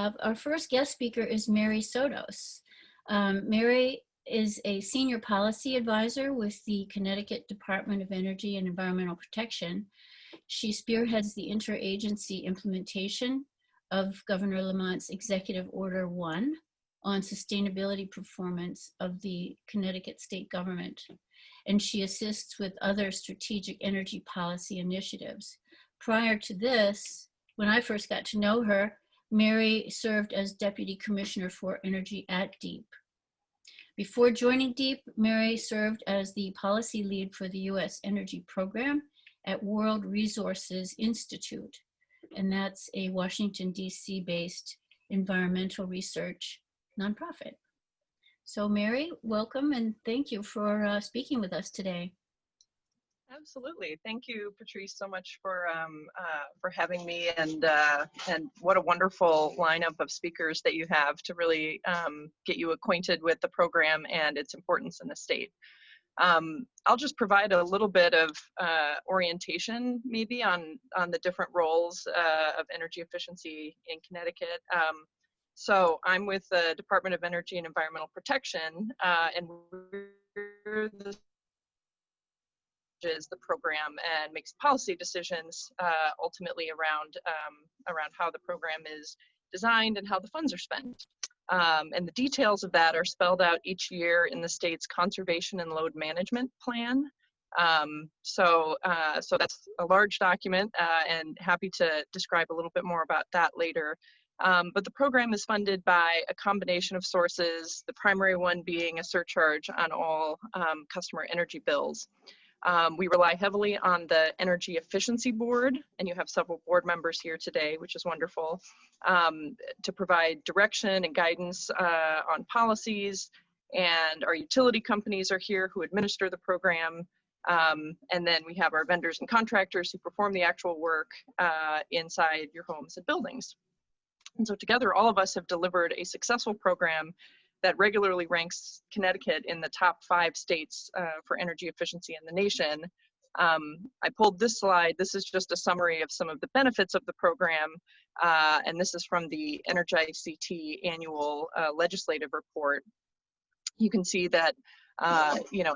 have our first guest speaker is Mary Sotos. Mary is a senior policy advisor with the Connecticut Department of Energy and Environmental Protection. She spearheads the interagency implementation of Governor Lamont's Executive Order 1 on sustainability performance of the Connecticut state government, and she assists with other strategic energy policy initiatives. Prior to this, when I first got to know her, Mary served as Deputy Commissioner for Energy at DEEP. Before joining DEEP, Mary served as the policy lead for the U.S. Energy Program at World Resources Institute, and that's a Washington, D.C. based environmental research nonprofit. So Mary, welcome and thank you for speaking with us today. Absolutely. Thank you, Patrice, so much for having me, and what a wonderful lineup of speakers that you have to really get you acquainted with the program and its importance in the state. I'll just provide a little bit of orientation maybe on the different roles of energy efficiency in Connecticut. So I'm with the Department of Energy and Environmental Protection, and we're the program and makes policy decisions ultimately around how the program is designed and how the funds are spent. And the details of that are spelled out each year in the state's Conservation and Load Management Plan. So that's a large document, and happy to describe a little bit more about that later. But the program is funded by a combination of sources, the primary one being a surcharge on all customer energy bills. We rely heavily on the Energy Efficiency Board, and you have several board members here today, which is wonderful, to provide direction and guidance on policies. And our utility companies are here who administer the program. And then we have our vendors and contractors who perform the actual work inside your homes and buildings. And so together, all of us have delivered a successful program that regularly ranks Connecticut in the top 5 states for energy efficiency in the nation. I pulled this slide. This is just a summary of some of the benefits of the program, and this is from the Energize-CT annual legislative report. You can see that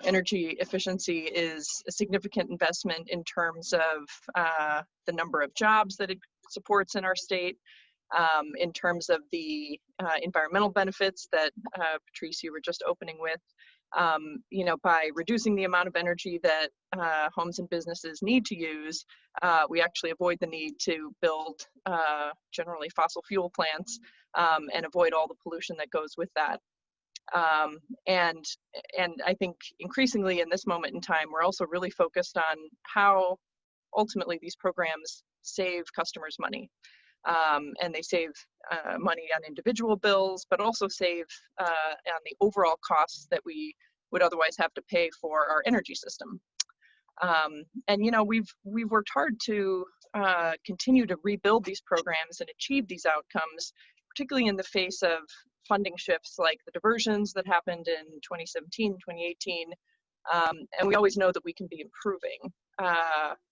energy efficiency is a significant investment in terms of the number of jobs that it supports in our state. In terms of the environmental benefits that Patrice, you were just opening with, by reducing the amount of energy that homes and businesses need to use, we actually avoid the need to build generally fossil fuel plants and avoid all the pollution that goes with that. And I think increasingly in this moment in time, we're also really focused on how ultimately these programs save customers money. And they save money on individual bills, but also save on the overall costs that we would otherwise have to pay for our energy system. And we've worked hard to continue to rebuild these programs and achieve these outcomes, particularly in the face of funding shifts like the diversions that happened in 2017, 2018. And we always know that we can be improving.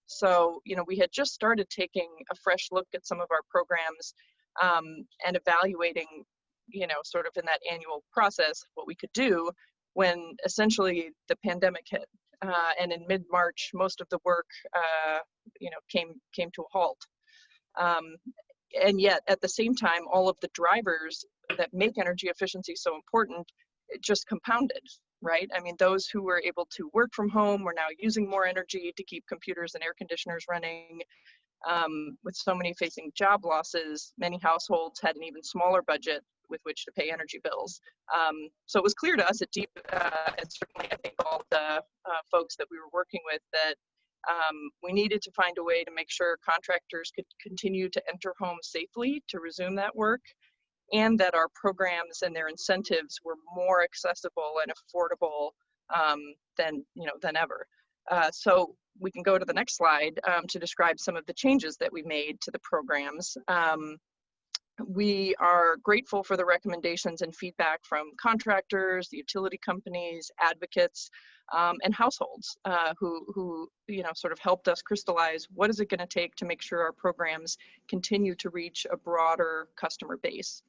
So, we had just started taking a fresh look at some of our programs and evaluating, sort of in that annual process, what we could do when essentially the pandemic hit. And in mid-March, most of the work, came to a halt. And yet, at the same time, all of the drivers that make energy efficiency so important, it just compounded. Right? I mean, those who were able to work from home were now using more energy to keep computers and air conditioners running. With so many facing job losses, many households had an even smaller budget with which to pay energy bills. So it was clear to us at DEEP, and certainly I think all the folks that we were working with, that we needed to find a way to make sure contractors could continue to enter homes safely to resume that work, and that our programs and their incentives were more accessible and affordable than ever. So we can go to the next slide to describe some of the changes that we made to the programs. We are grateful for the recommendations and feedback from contractors, the utility companies, advocates, and households who sort of helped us crystallize what is it going to take to make sure our programs continue to reach a broader customer base.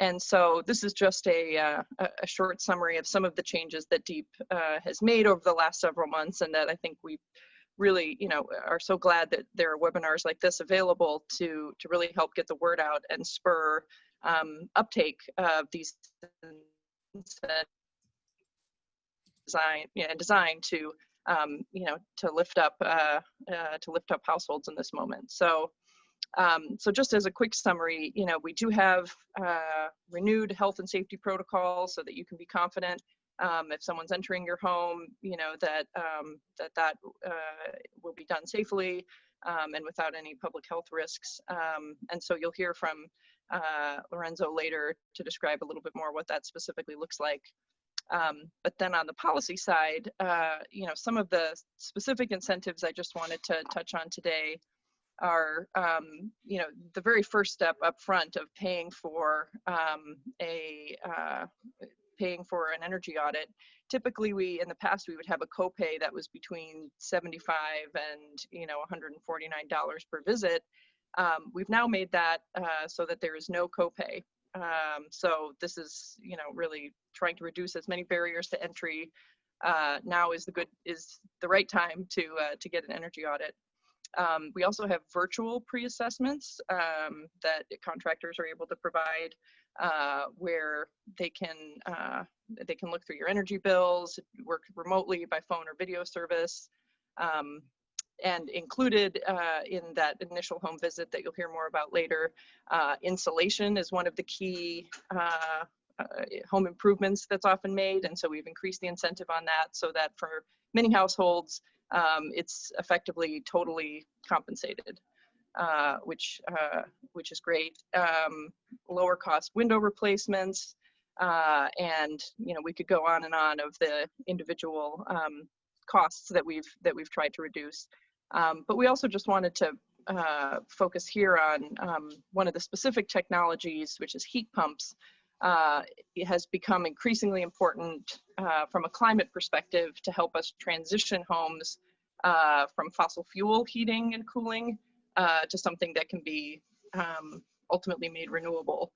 And so this is just a short summary of some of the changes that DEEP has made over the last several months, and that I think we really, are so glad that there are webinars like this available to really help get the word out and spur uptake of these design to to lift up households in this moment. So just as a quick summary, we do have renewed health and safety protocols so that you can be confident if someone's entering your home, that will be done safely and without any public health risks. And so you'll hear from Lorenzo later to describe a little bit more what that specifically looks like. But then on the policy side, some of the specific incentives I just wanted to touch on today are, the very first step up front of paying for an energy audit. Typically, in the past, we would have a copay that was between $75 and $149 per visit. We've now made that so that there is no copay. So this is, really trying to reduce as many barriers to entry. Now is the right time to get an energy audit. We also have virtual pre-assessments that contractors are able to provide, where they can look through your energy bills, work remotely by phone or video service, and included in that initial home visit that you'll hear more about later, insulation is one of the key home improvements that's often made, and so we've increased the incentive on that so that for many households, it's effectively totally compensated, which is great. Lower cost window replacements, and we could go on and on of the individual costs that we've tried to reduce. But we also just wanted to focus here on one of the specific technologies, which is heat pumps. It has become increasingly important from a climate perspective to help us transition homes from fossil fuel heating and cooling to something that can be ultimately made renewable.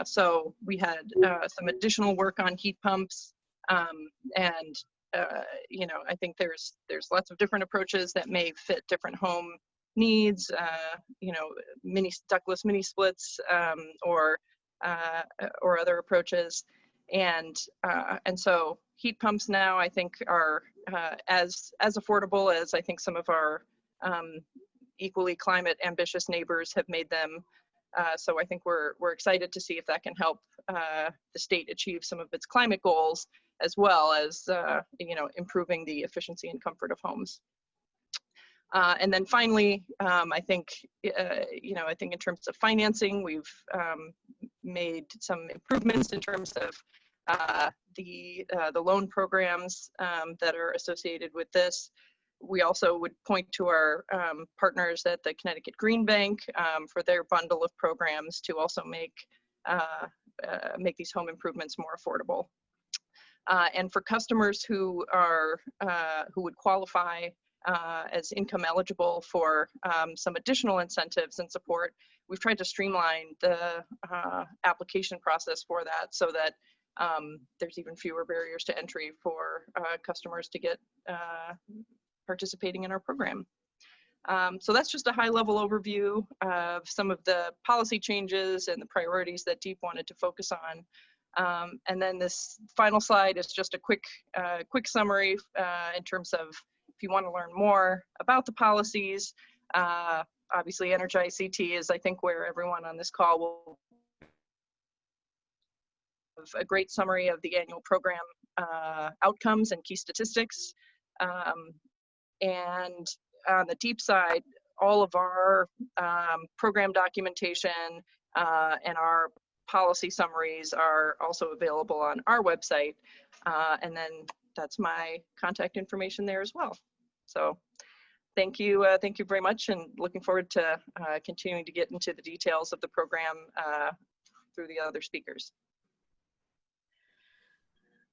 So we had some additional work on heat pumps, and I think there's lots of different approaches that may fit different home needs. Mini ductless mini splits, or other approaches, and so heat pumps now I think are as affordable as I think some of our equally climate ambitious neighbors have made them. So I think we're excited to see if that can help the state achieve some of its climate goals, as well as improving the efficiency and comfort of homes. And then finally, I think in terms of financing, we've made some improvements in terms of the loan programs that are associated with this. We also would point to our partners at the Connecticut Green Bank for their bundle of programs to also make these home improvements more affordable. And for customers who would qualify as income eligible for some additional incentives and support, we've tried to streamline the application process for that so that there's even fewer barriers to entry for customers to get participating in our program. So that's just a high-level overview of some of the policy changes and the priorities that DEEP wanted to focus on. And then this final slide is just a quick summary in terms of if you want to learn more about the policies. Obviously, Energize CT is, I think, where everyone on this call will have a great summary of the annual program outcomes and key statistics. And on the DEEP side, all of our program documentation and our policy summaries are also available on our website. And then that's my contact information there as well. So thank you very much, and looking forward to continuing to get into the details of the program through the other speakers.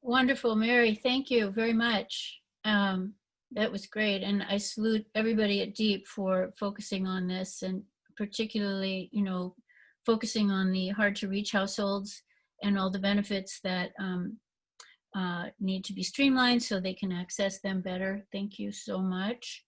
Wonderful, Mary. Thank you very much. That was great. And I salute everybody at DEEP for focusing on this, and particularly, you know, focusing on the hard to reach households and all the benefits that need to be streamlined so they can access them better. Thank you so much.